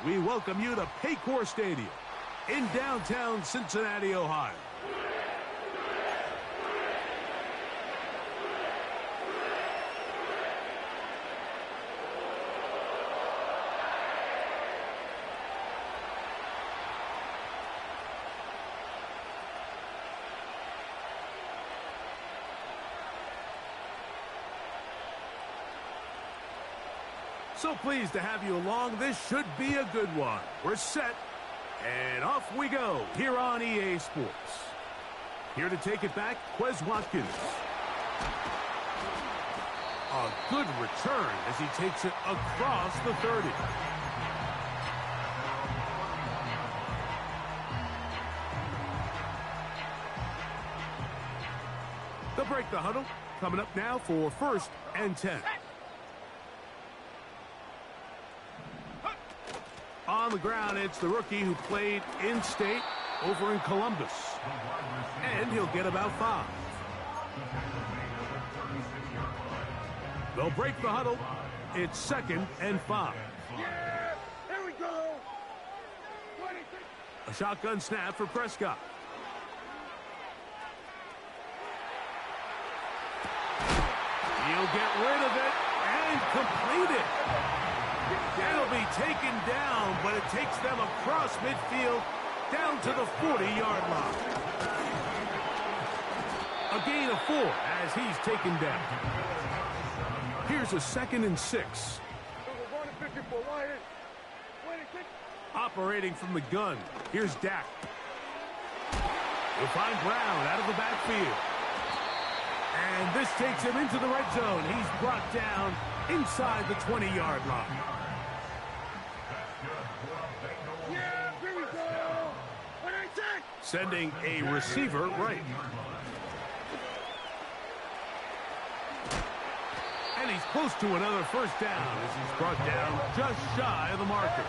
we welcome you to Paycor Stadium in downtown Cincinnati, Ohio. So pleased to have you along. This should be a good one. We're set, and off we go here on EA Sports. Here to take it back, Quez Watkins. A good return as he takes it across the 30. They'll break the huddle. Coming up now for 1st and 10. On the ground, it's the rookie who played in-state over in Columbus. And he'll get about 5. They'll break the huddle. It's 2nd and 5. Yeah, here we go. A shotgun snap for Prescott. He'll get rid of it and complete it. It'll be taken down, but it takes them across midfield down to the 40-yard line. A gain of 4 as he's taken down. Here's a 2nd and 6. Operating from the gun, here's Dak. He'll find Brown out of the backfield. And this takes him into the red zone. He's brought down inside the 20-yard line. Sending a receiver right. And he's close to another 1st down as he's brought down just shy of the marker.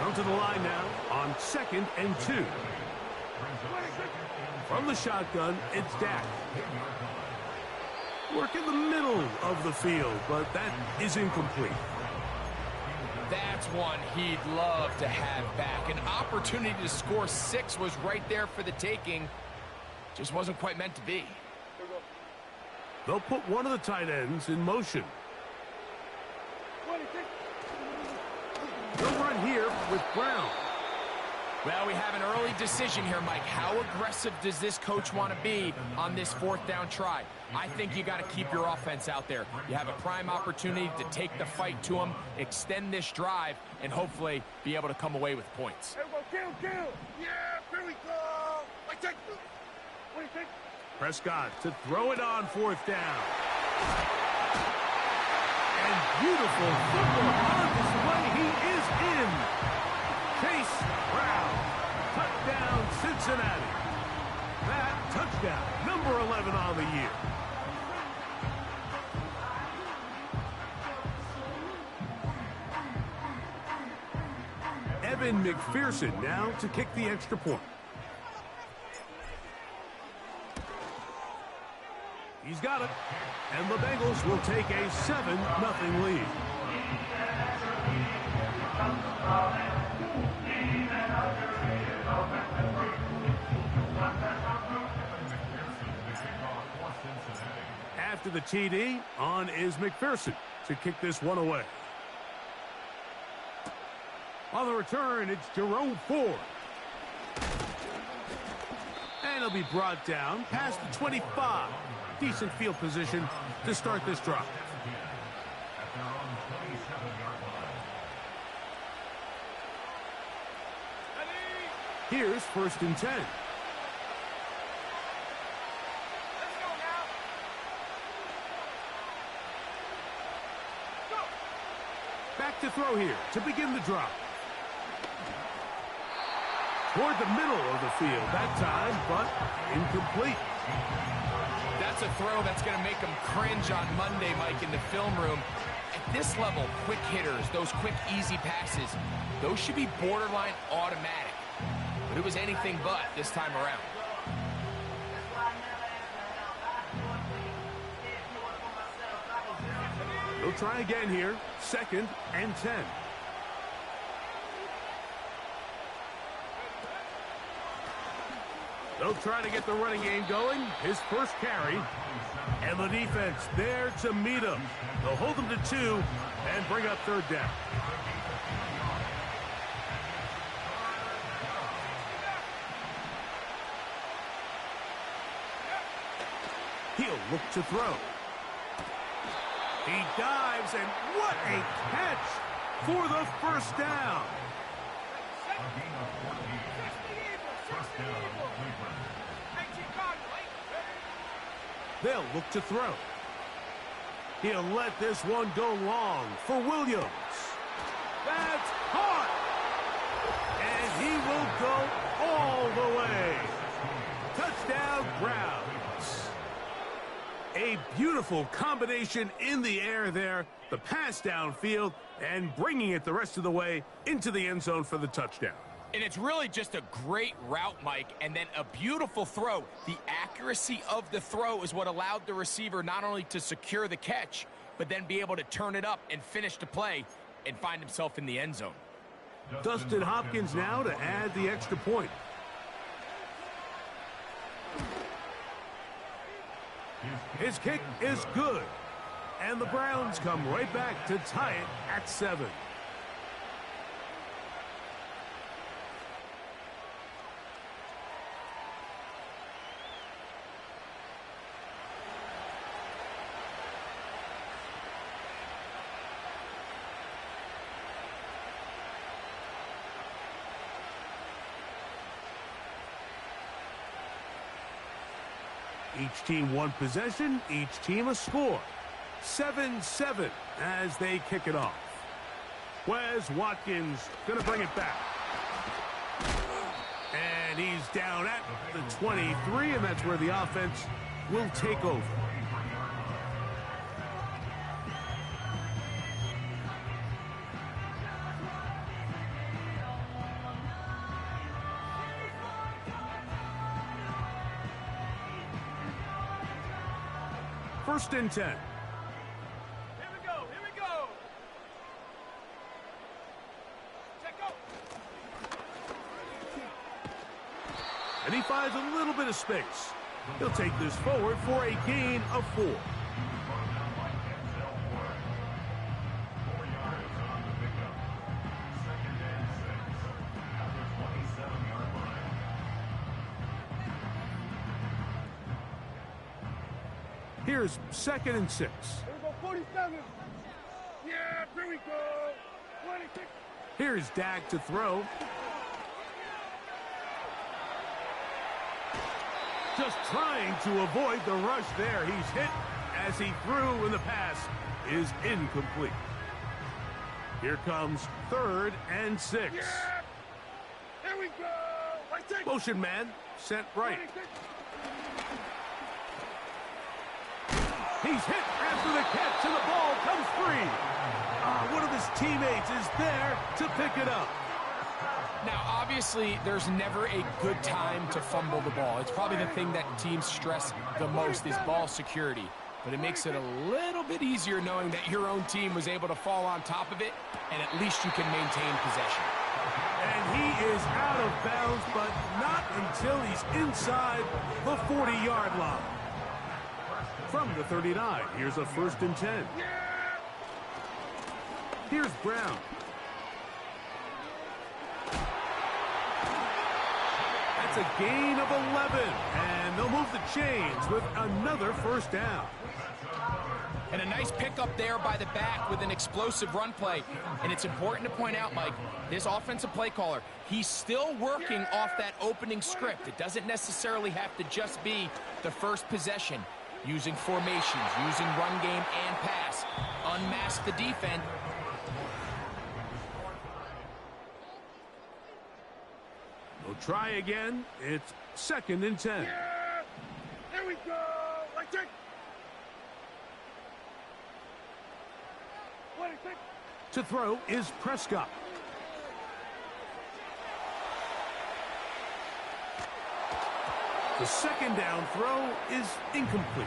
Come to the line now on 2nd and 2. From the shotgun, it's Dak. Work in the middle of the field, but that is incomplete. That's one he'd love to have back. An opportunity to score 6 was right there for the taking. Just wasn't quite meant to be. They'll put one of the tight ends in motion. They'll run here with Brown. Well, we have an early decision here, Mike. How aggressive does this coach want to be on this 4th down try? I think you got to keep your offense out there. You have a prime opportunity to take the fight to them, extend this drive, and hopefully be able to come away with points. Kill. Yeah, here we go. Prescott to throw it on 4th down. And beautiful football on display. He is in. Chase Brown. Touchdown, Cincinnati. That touchdown, number 11 on the year. Evan McPherson now to kick the extra point. He's got it. And the Bengals will take a 7-0 lead. After the TD, on is McPherson to kick this one away. On the return, it's Jerome Ford. And he'll be brought down past the 25. Decent field position to start this drive. Here's 1st and 10. Back to throw here to begin the drive. Toward the middle of the field that time, but incomplete. That's a throw that's going to make them cringe on Monday, Mike, in the film room. At this level, quick hitters, those quick, easy passes, those should be borderline automatic. But it was anything but this time around. They'll try again here. 2nd and 10. They'll try to get the running game going. His first carry. And the defense there to meet him. They'll hold him to 2 and bring up third down. He'll look to throw. He dives, and what a catch for the first down. They'll look to throw. He'll let this one go long for Williams. That's caught. And he will go all the way. Touchdown, Browns. A beautiful combination in the air there. The pass downfield and bringing it the rest of the way into the end zone for the touchdown. And it's really just a great route, Mike, and then a beautiful throw. The accuracy of the throw is what allowed the receiver not only to secure the catch, but then be able to turn it up and finish the play and find himself in the end zone. Dustin Hopkins now to add the extra point. His kick is good. And the Browns come right back to tie it at 7. Each team one possession, each team a score. 7-7 as they kick it off. Wes Watkins going to bring it back. And he's down at the 23, and that's where the offense will take over. First and 10. Here we go. Here we go. Check out. And he finds a little bit of space. He'll take this forward for a gain of 4. Here's 2nd and 6. Here we go, 47. Yeah, here we go. 26. Here's Dak to throw. Just trying to avoid the rush there. He's hit as he threw, and the pass is incomplete. Here comes 3rd and 6. Yeah, here we go. Right take. Motion man sent right. 26. He's hit after the catch, and the ball comes free. One of his teammates is there to pick it up. Now, obviously, there's never a good time to fumble the ball. It's probably the thing that teams stress the most is ball security. But it makes it a little bit easier knowing that your own team was able to fall on top of it, and at least you can maintain possession. And he is out of bounds, but not until he's inside the 40-yard line. From the 39, here's a 1st and 10. Here's Brown. That's a gain of 11, and they'll move the chains with another 1st down. And a nice pickup there by the back with an explosive run play. And it's important to point out, Mike, this offensive play caller, he's still working off that opening script. It doesn't necessarily have to just be the first possession. Using formations, using run game and pass. Unmask the defense. We'll try again. It's 2nd and 10. Yeah, here we go. Right take. 26. To throw is Prescott. The 2nd down throw is incomplete.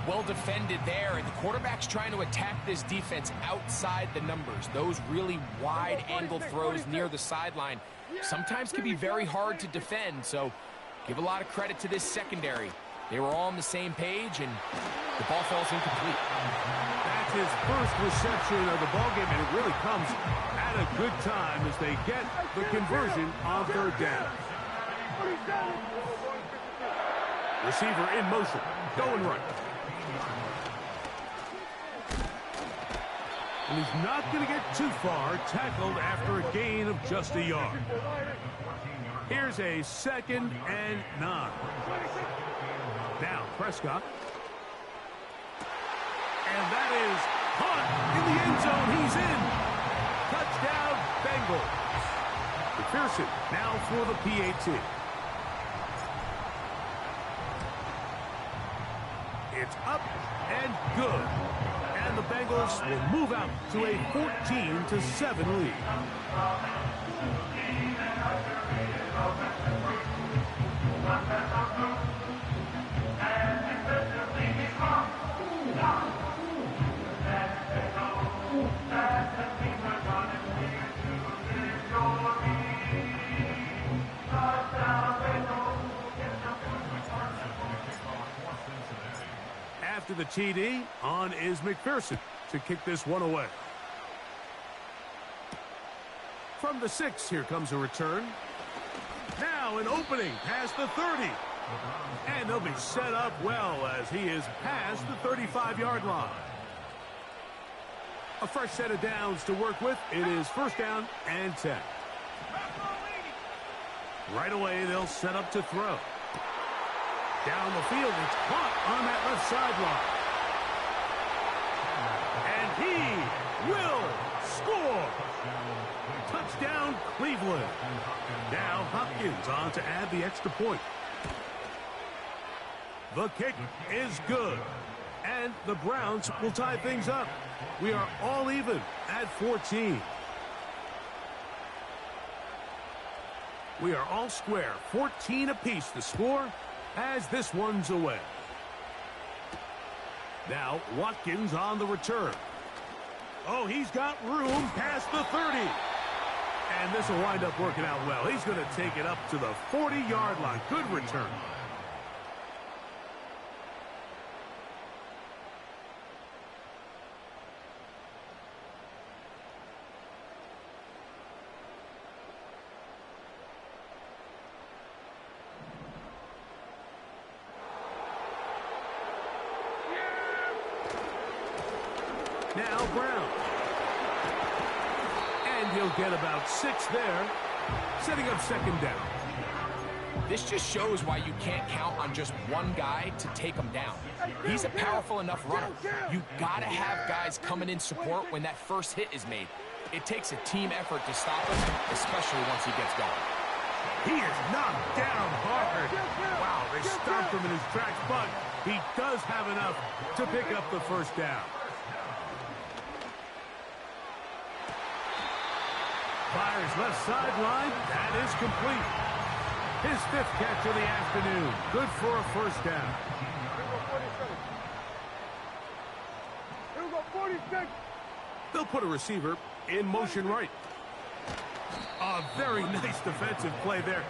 Well defended there, and the quarterback's trying to attack this defense outside the numbers. Those really wide angle throws near the sideline sometimes can be very hard to defend, so Give a lot of credit to this secondary. They were all on the same page, and the ball falls incomplete. That's his first reception of the ballgame, and it really comes at a good time as they get the conversion on third down. Receiver in motion, going right. And he's not going to get too far, tackled after a gain of just a yard. Here's a 2nd and 9. Now Prescott. And that is caught in the end zone. He's in. Touchdown, Bengals. McPherson now for the PAT. It's up and good. And the Bengals will move out to a 14-7 lead. After the TD, on is McPherson to kick this one away. From the 6, here comes a return. Now an opening past the 30. And they'll be set up well as he is past the 35-yard line. A fresh set of downs to work with. It is 1st down and 10. Right away, they'll set up to throw. Down the field, it's caught on that left sideline. And he will score. Touchdown, Cleveland. Now Hopkins on to add the extra point. The kick is good. And the Browns will tie things up. We are all even at 14. We are all square. 14 apiece the score as this one's away. Now Watkins on the return. Oh, he's got room past the 30. And this will wind up working out well. He's going to take it up to the 40-yard line. Good return. Now Brown. And he'll get about 6 there, setting up 2nd down. This just shows why you can't count on just one guy to take him down. He's a powerful enough runner. You gotta have guys coming in support when that first hit is made. It takes a team effort to stop him, especially once he gets going. He is knocked down hard. Wow, they stopped him in his tracks, but he does have enough to pick up the 1st down. Fires left sideline. That is complete. His 5th catch of the afternoon. Good for a 1st down. Here we go, 46. They'll put a receiver in motion right. A very nice defensive play there.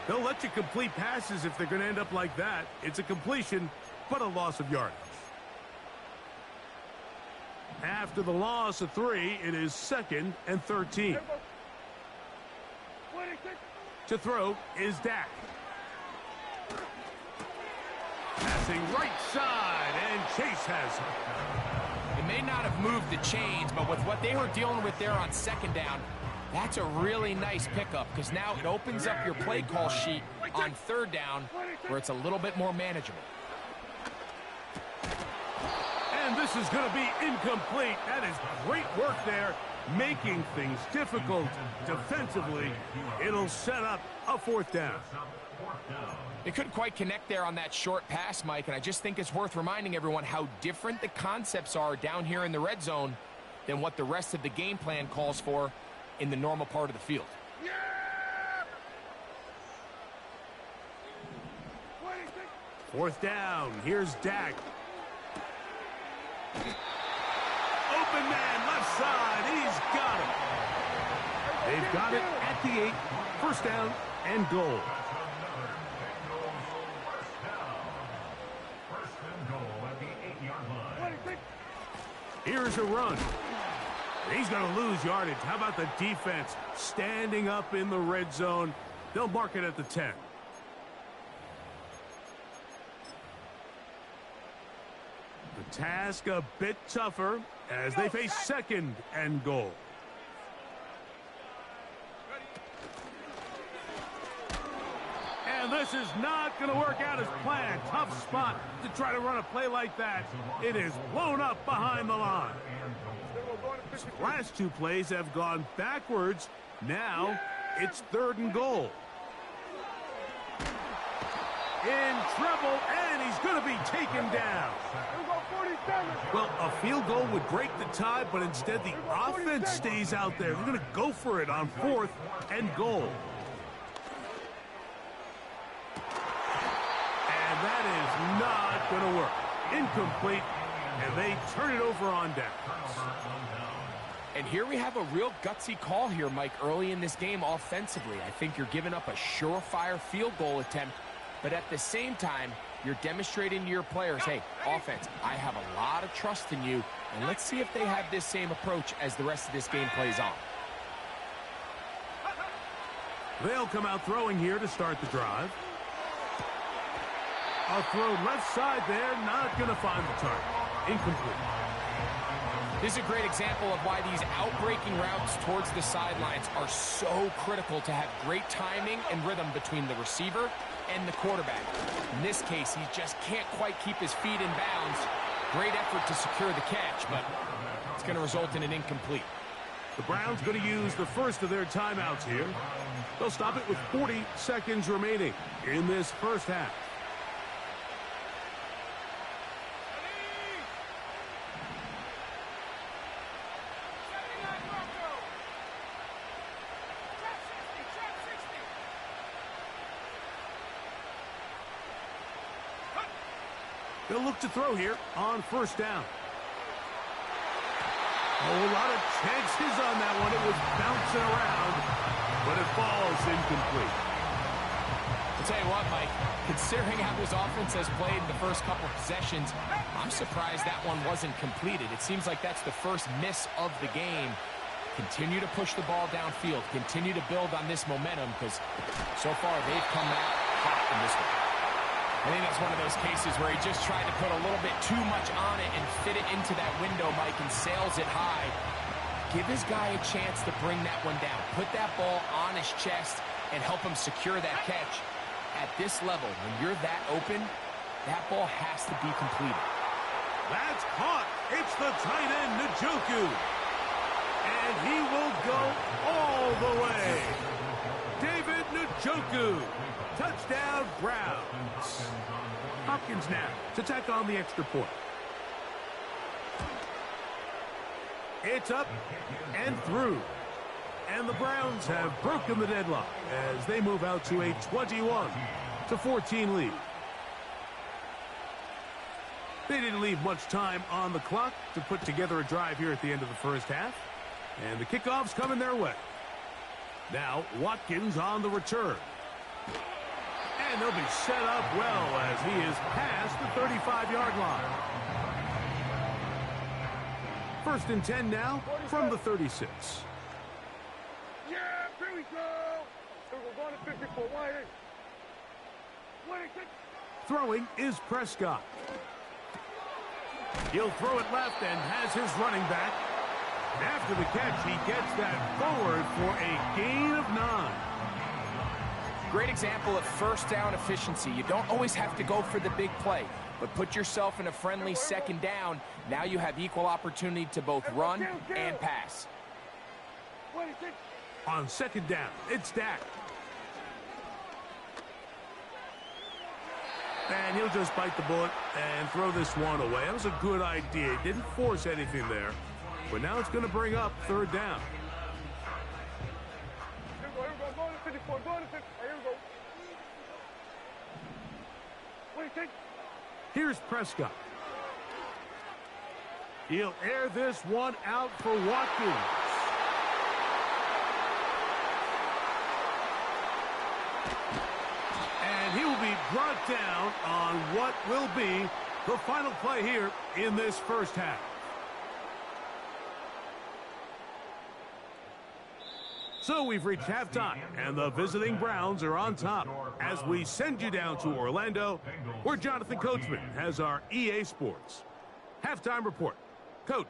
They'll let you complete passes if they're going to end up like that. It's a completion, but a loss of yardage. After the loss of 3, it is 2nd and 13. To throw is Dak. Passing right side, and Chase has it. They may not have moved the chains, but with what they were dealing with there on 2nd down, that's a really nice pickup because now it opens up your play call sheet on 3rd down where it's a little bit more manageable. And this is going to be incomplete. That is great work there, making things difficult defensively. It'll set up a 4th down. They couldn't quite connect there on that short pass, Mike, and I just think it's worth reminding everyone how different the concepts are down here in the red zone than what the rest of the game plan calls for in the normal part of the field. 4th down. Here's Dak. Open man, left side. He's got it. They've got it at the 8. 1st down and goal. Here's a run. He's going to lose yardage. How about the defense standing up in the red zone? They'll mark it at the 10. The task a bit tougher as they face second and goal. And this is not going to work out as planned. Tough spot to try to run a play like that. It is blown up behind the line. Last two plays have gone backwards. Now it's third and goal. In trouble, and he's going to be taken down. Well, a field goal would break the tie, but instead the offense stays out there. They're going to go for it on fourth and goal. And that is not going to work. Incomplete, and they turn it over on downs. And here we have a real gutsy call here, Mike, early in this game offensively. I think you're giving up a surefire field goal attempt, but at the same time, you're demonstrating to your players, hey, offense, I have a lot of trust in you, and let's see if they have this same approach as the rest of this game plays on. They'll come out throwing here to start the drive. A throw left side there, not going to find the target. Incomplete. This is a great example of why these outbreaking routes towards the sidelines are so critical to have great timing and rhythm between the receiver and the quarterback. In this case, he just can't quite keep his feet in bounds. Great effort to secure the catch, but it's going to result in an incomplete. The Browns going to use the first of their timeouts here. They'll stop it with 40 seconds remaining in this first half. They'll look to throw here on first down. Oh, a lot of chances on that one. It was bouncing around, but it falls incomplete. I'll tell you what, Mike, considering how this offense has played the first couple of possessions, I'm surprised that one wasn't completed. It seems like that's the first miss of the game. Continue to push the ball downfield. Continue to build on this momentum because so far they've come out hot in this one. I think that's one of those cases where he just tried to put a little bit too much on it and fit it into that window, Mike, and sails it high. Give his guy a chance to bring that one down. Put that ball on his chest and help him secure that catch. At this level, when you're that open, that ball has to be completed. That's caught. It's the tight end, Njoku. And he will go all the way. David Njoku. Touchdown, Browns. Hopkins now to tack on the extra point. It's up and through. And the Browns have broken the deadlock as they move out to a 21-14 lead. They didn't leave much time on the clock to put together a drive here at the end of the first half. And the kickoff's coming their way. Now, Watkins on the return. And they'll be set up well as he is past the 35-yard line. First and 10 now from the 36. Yeah, here we go. So we're going to 54. Throwing is Prescott. He'll throw it left and has his running back. After the catch, he gets that forward for a gain of 9. Great example of first down efficiency. You don't always have to go for the big play, but put yourself in a friendly second down. Now you have equal opportunity to both run and pass. On second down, it's Dak. And he'll just bite the bullet and throw this one away. That was a good idea. He didn't force anything there. But now it's going to bring up third down. Here we go. Going to 54. Going to 50. Here we go. Here's Prescott. He'll air this one out for Watkins. And he will be brought down on what will be the final play here in this first half. So we've reached halftime, and the visiting Browns are on top. As we send you down to Orlando, where Jonathan Coachman has our EA Sports halftime report. Coach.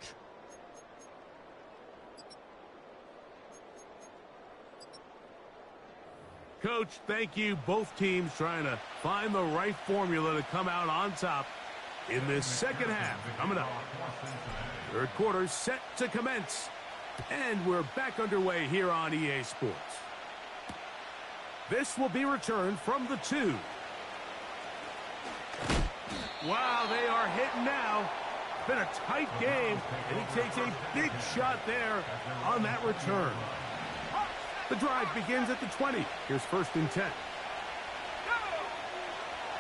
Coach, thank you. Both teams trying to find the right formula to come out on top in this second half. Coming up. Third quarter set to commence. And we're back underway here on EA Sports. This will be returned from the 2. Wow, they are hitting now. Been a tight game, and he takes a big shot there on that return. The drive begins at the 20. Here's 1st and 10.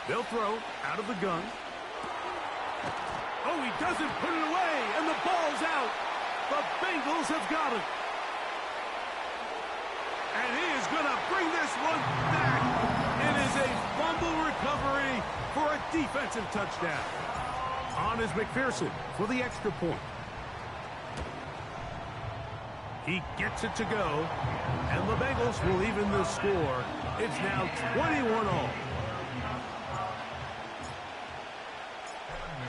They'll throw out of the gun. Oh, he doesn't put it away, and the ball's out. The Bengals have got it. And he is going to bring this one back. It is a fumble recovery for a defensive touchdown. On is McPherson for the extra point. He gets it to go, and the Bengals will even the score. It's now 21-all.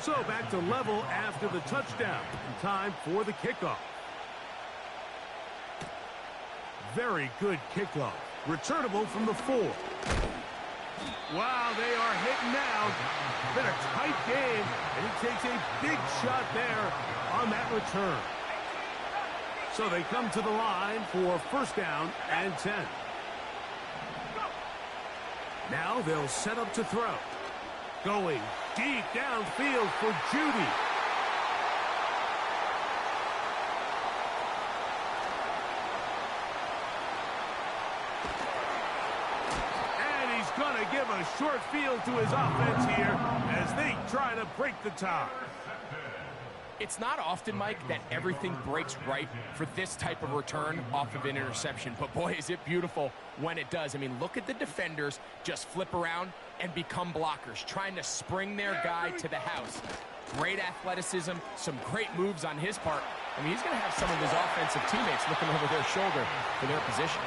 So back to level after the touchdown. Time for the kickoff. Very good kickoff. Returnable from the 4. Wow, they are hitting now. Been a tight game, and he takes a big shot there on that return. So they come to the line for 1st down and 10. Now they'll set up to throw. Going deep downfield for Judy. And he's going to give a short field to his offense here as they try to break the tie. It's not often, Mike, that everything breaks right for this type of return off of an interception. But, boy, is it beautiful when it does. I mean, look at the defenders just flip around and become blockers, trying to spring their guy to the house. Great athleticism, some great moves on his part. I mean, he's going to have some of his offensive teammates looking over their shoulder for their position.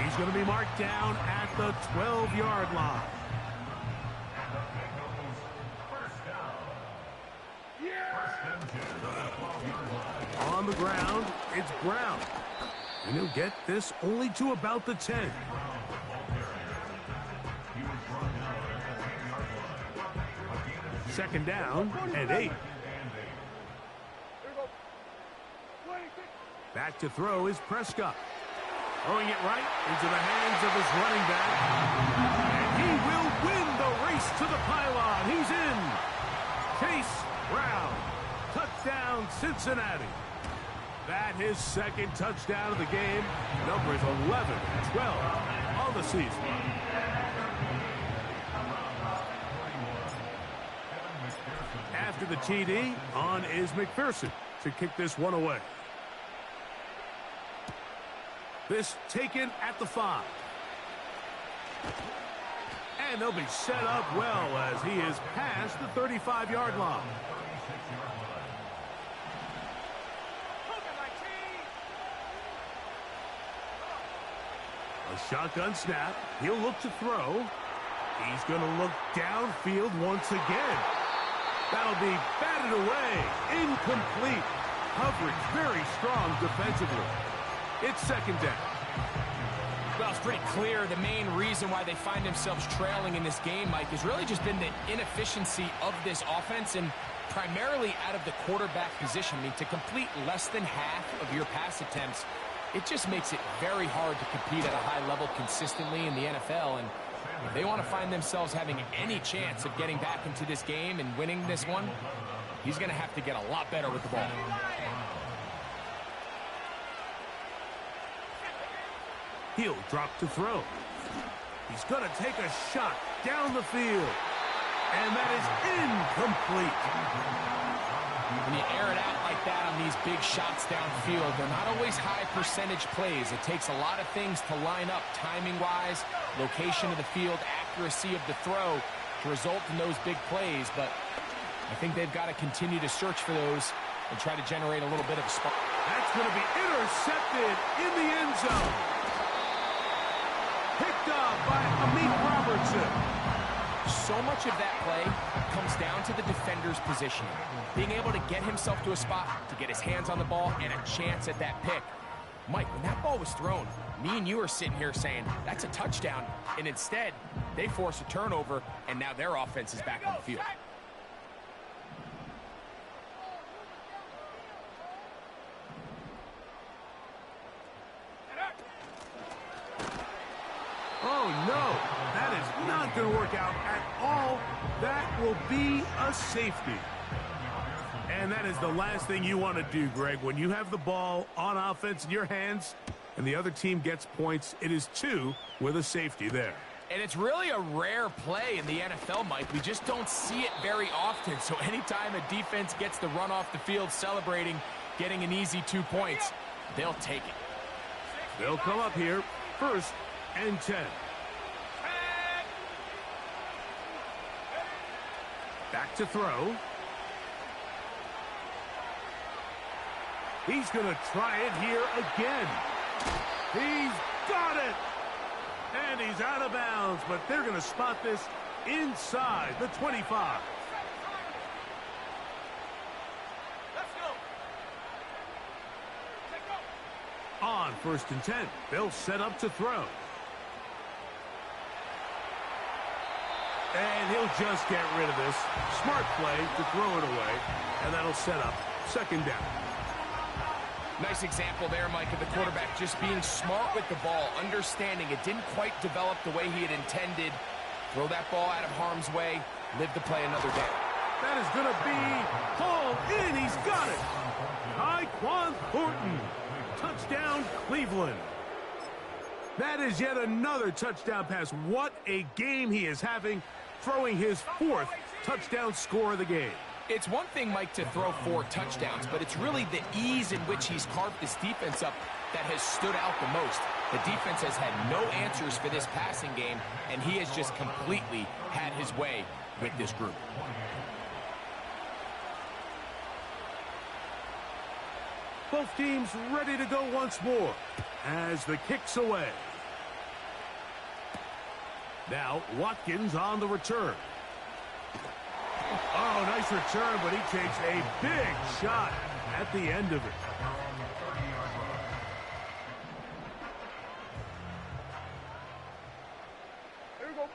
He's going to be marked down at the 12-yard line. On the ground, it's Brown. And he'll get this only to about the 10. Second down and 8. Back to throw is Prescott. Throwing it right into the hands of his running back. And he will win the race to the pylon. He's in. Chase Brown. Touchdown, Cincinnati. That his 2nd touchdown of the game. Numbers 11 and 12 on the season. After the TD, on is McPherson to kick this one away. This taken at the 5. And they'll be set up well as he is past the 35-yard line. A shotgun snap. He'll look to throw. He's going to look downfield once again. That'll be batted away. Incomplete. Coverage very strong defensively. It's 2nd down. Well, it's pretty clear the main reason why they find themselves trailing in this game, Mike, has really just been the inefficiency of this offense and primarily out of the quarterback position. I mean, to complete less than half of your pass attempts, it just makes it very hard to compete at a high level consistently in the NFL. And if they want to find themselves having any chance of getting back into this game and winning this one, he's going to have to get a lot better with the ball. He'll drop to throw. He's going to take a shot down the field. And that is incomplete. When you air it out like that on these big shots downfield, they're not always high percentage plays. It takes a lot of things to line up timing-wise, location of the field, accuracy of the throw to result in those big plays. But I think they've got to continue to search for those and try to generate a little bit of a spark. That's going to be intercepted in the end zone. Picked up by Amit Robertson. So much of that play comes down to the defender's positioning. Being able to get himself to a spot, to get his hands on the ball, and a chance at that pick. Mike, when that ball was thrown, me and you are sitting here saying, that's a touchdown. And instead, they force a turnover, and now their offense is back on the field. Oh, no. That is not going to work out at all. That will be a safety. And that is the last thing you want to do, Greg. When you have the ball on offense in your hands and the other team gets points, it is 2 with a safety there. And it's really a rare play in the NFL, Mike. We just don't see it very often. So anytime a defense gets the run off the field celebrating, getting an easy 2 points, they'll take it. They'll come up here, 1st and 10. Back to throw. He's going to try it here again. He's got it. And he's out of bounds, but they're going to spot this inside the 25. Let's go. On 1st and 10, they'll set up to throw. And he'll just get rid of this. Smart play to throw it away, and that'll set up 2nd down. Nice example there, Mike, of the quarterback just being smart with the ball, understanding it didn't quite develop the way he had intended. Throw that ball out of harm's way, live to play another day. That is going to be hauled in. He's got it. Tyquan Thornton. Touchdown, Cleveland. That is yet another touchdown pass. What a game he is having, throwing his 4th touchdown score of the game. It's one thing, Mike, to throw 4 touchdowns, but it's really the ease in which he's carved this defense up that has stood out the most. The defense has had no answers for this passing game, and he has just completely had his way with this group. Both teams ready to go once more as the kick's away. Now Watkins on the return. Oh, nice return, but he takes a big shot at the end of it. Here we go.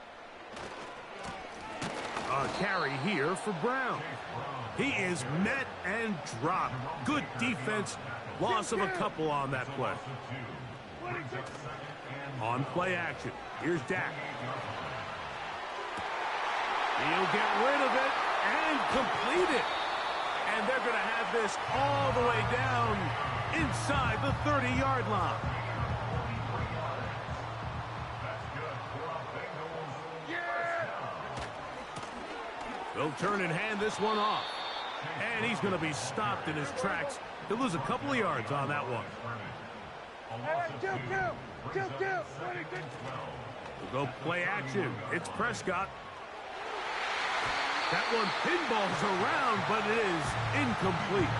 A carry here for Brown. He is met and dropped. Good defense. Loss of a couple on that play. On play action. Here's Dak. He'll get rid of it and complete it. And they're going to have this all the way down inside the 30-yard line. They'll turn and hand this one off. And he's going to be stopped in his tracks. He'll lose a couple of yards on that one. All right, kill. We'll go play action. It's Prescott. That one pinballs around, but it is incomplete.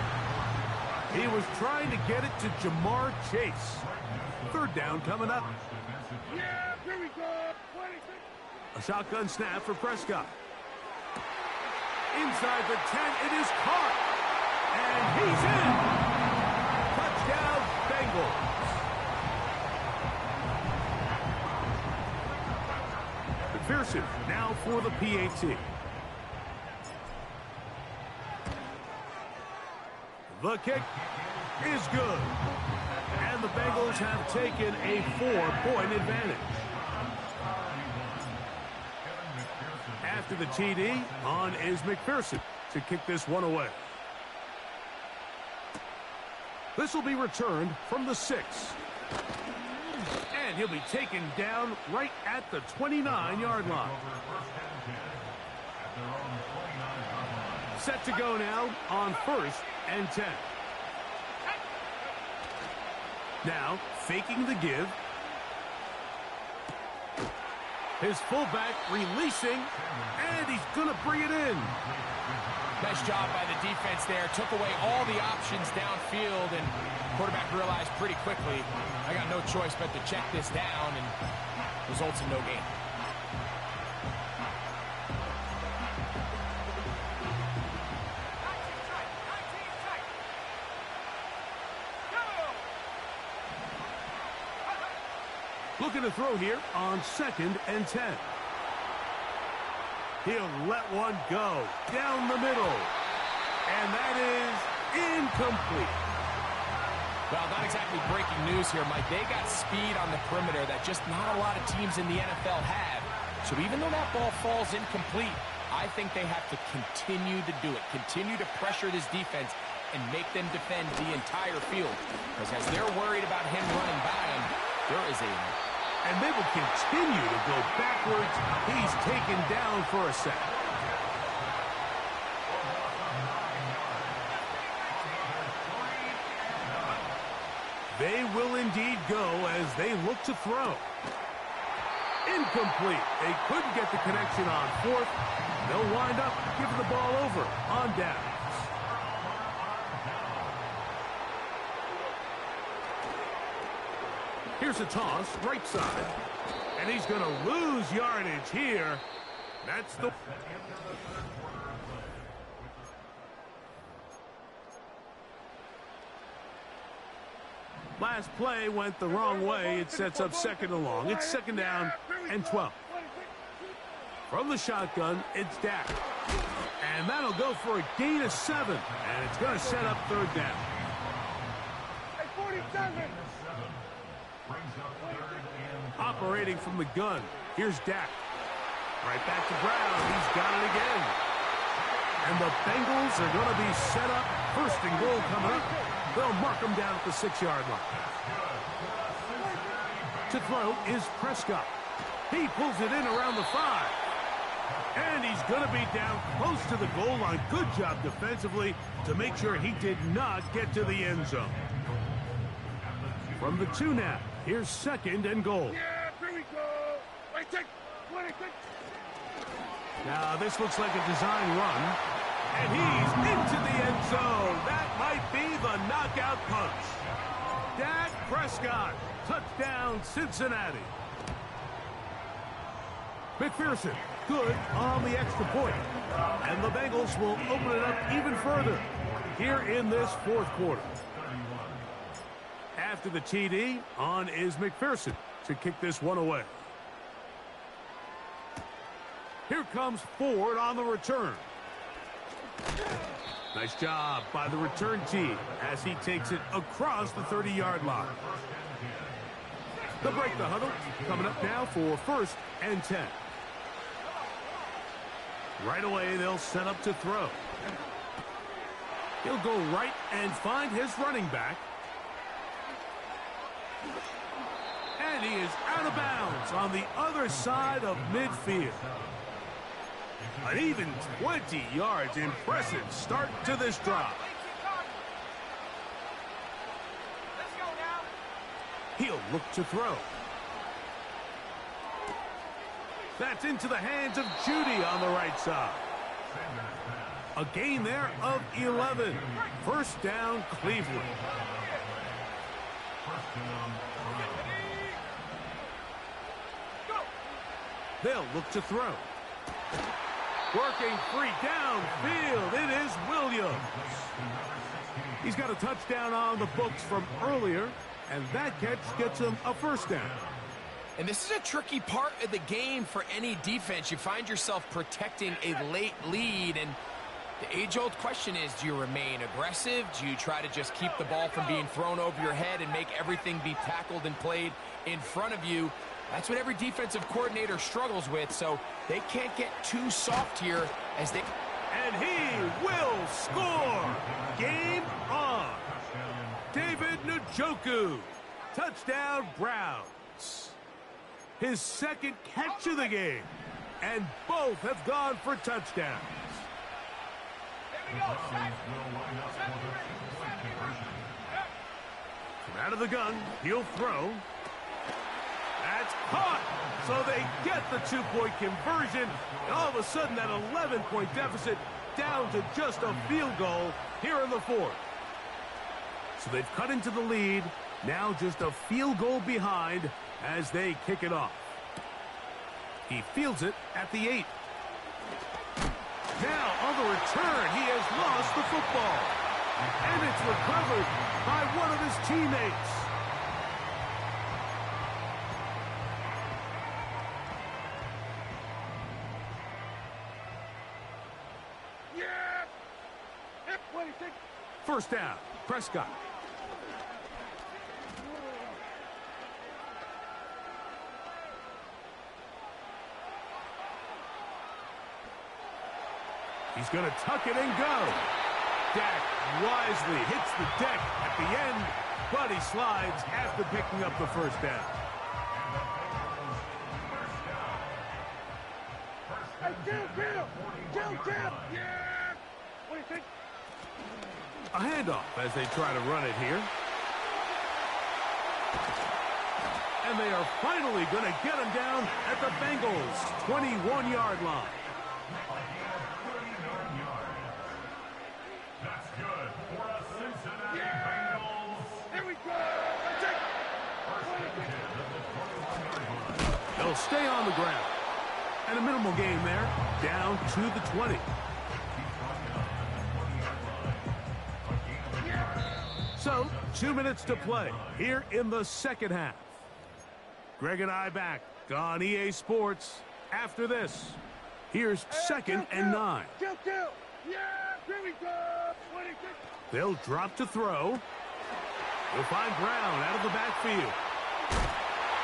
He was trying to get it to Jamar Chase. 3rd down coming up. Yeah, here we go. 26. A shotgun snap for Prescott. Inside the 10, it is caught. And he's in. Touchdown, Bengals. McPherson now for the PAT. The kick is good. And the Bengals have taken a 4-point advantage. After the TD, on is McPherson to kick this one away. This will be returned from the 6. And he'll be taken down right at the 29-yard line. Set to go now on 1st and 10. Now, faking the give. His fullback releasing, and he's going to bring it in. Nice job by the defense there. Took away all the options downfield, and quarterback realized pretty quickly, I got no choice but to check this down, and results in no gain. Looking to throw here on 2nd and 10. He'll let one go down the middle. And that is incomplete. Well, not exactly breaking news here, Mike. They got speed on the perimeter that just not a lot of teams in the NFL have. So even though that ball falls incomplete, I think they have to continue to do it. Continue to pressure this defense and make them defend the entire field. Because as they're worried about him running by them, there is a... And they will continue to go backwards. He's taken down for a sack. They will indeed go as they look to throw. Incomplete. They couldn't get the connection on 4th. They'll wind up giving the ball over on downs. Here's a toss, right side. And he's going to lose yardage here. That's the... Last play went the wrong way. It sets up 2nd and long. It's 2nd down and 12. From the shotgun, it's Dak. And that'll go for a gain of 7. And it's going to set up 3rd down. Hey, 47. Operating from the gun. Here's Dak. Right back to Brown. He's got it again. And the Bengals are going to be set up. 1st and goal coming up. They'll mark them down at the 6-yard line. To throw is Prescott. He pulls it in around the 5. And he's going to be down close to the goal line. Good job defensively to make sure he did not get to the end zone. From the 2 now. Here's 2nd and goal. Yeah, here we go. Wait, take. Now, this looks like a design run. And he's into the end zone. That might be the knockout punch. Dak Prescott. Touchdown, Cincinnati. McPherson, good on the extra point. And the Bengals will open it up even further here in this 4th quarter. After the TD, on is McPherson to kick this one away. Here comes Ford on the return. Nice job by the return team as he takes it across the 30-yard line. They'll break the huddle. Coming up now for 1st and 10. Right away, they'll set up to throw. He'll go right and find his running back. And he is out of bounds on the other side of midfield. An even 20 yards. Impressive start to this drive. He'll look to throw. That's into the hands of Judy on the right side. A gain there of 11. 1st down, Cleveland. They'll look to throw. Working free downfield. It is Williams. He's got a touchdown on the books from earlier, and that catch gets him a 1st down. And this is a tricky part of the game for any defense. You find yourself protecting a late lead, and the age-old question is, do you remain aggressive? Do you try to just keep the ball from being thrown over your head and make everything be tackled and played in front of you? That's what every defensive coordinator struggles with, so they can't get too soft here as they... And he will score! Game on! David Njoku. Touchdown, Browns. His 2nd catch of the game. And both have gone for touchdowns. From out of the gun, he'll throw. That's It's caught. So they get the two-point conversion. And all of a sudden, that 11-point deficit down to just a field goal here in the fourth. So they've cut into the lead. Now just a field goal behind as they kick it off. He fields it at the 8. Now on the return, he has lost the football. And it's recovered by one of his teammates. First down, Prescott. He's going to tuck it and go. Dak wisely hits the deck at the end, but he slides after picking up the first down. Hey, Jill! Yeah! What do you think? A handoff as they try to run it here. And they are finally going to get him down at the Bengals' 21-yard line. That's good for a Cincinnati Bengals. Here we go! They'll stay on the ground. And a minimal gain there, down to the 20. So, 2 minutes to play here in the second half. Greg and I back on EA Sports after this. Here's second and 9. Jill! Yeah! Here we go! What do you think? They'll drop to throw. He'll find Brown out of the backfield.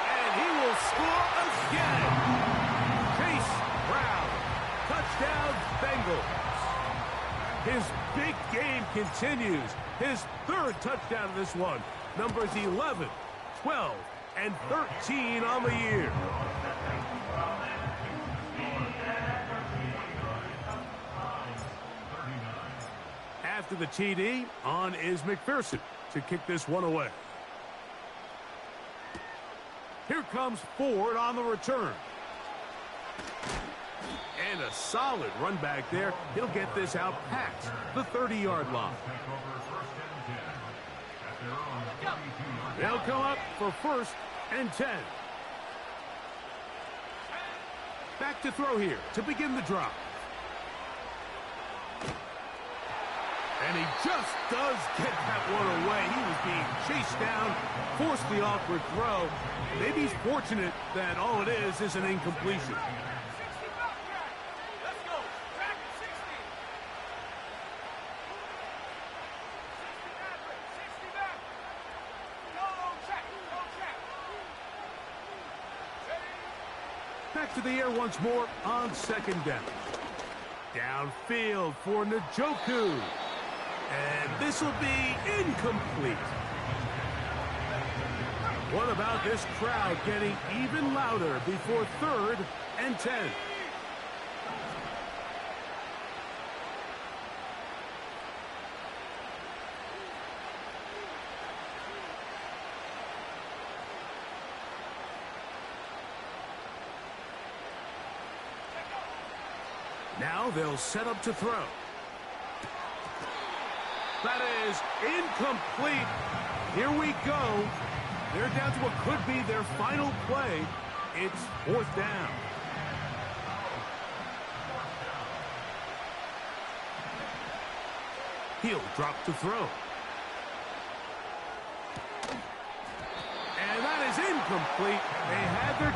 And he will score again. Chase Brown. Touchdown, Bengals. His big game continues. His third touchdown of this one. Numbers 11, 12, and 13 on the year. After the TD, on is McPherson to kick this one away. Here comes Ford on the return. And a solid run back there. He'll get this out past the 30-yard line. They'll come up for first and 10. Back to throw here to begin the drive. And he just does get that one away. He was being chased down, forced the awkward throw. Maybe he's fortunate that all it is an incompletion. Back to the air once more on second down. Downfield for Njoku. And this will be incomplete. What about this crowd getting even louder before third and 10? Now they'll set up to throw. That is incomplete. Here we go. They're down to what could be their final play. It's fourth down. He'll drop to throw. And that is incomplete. They had their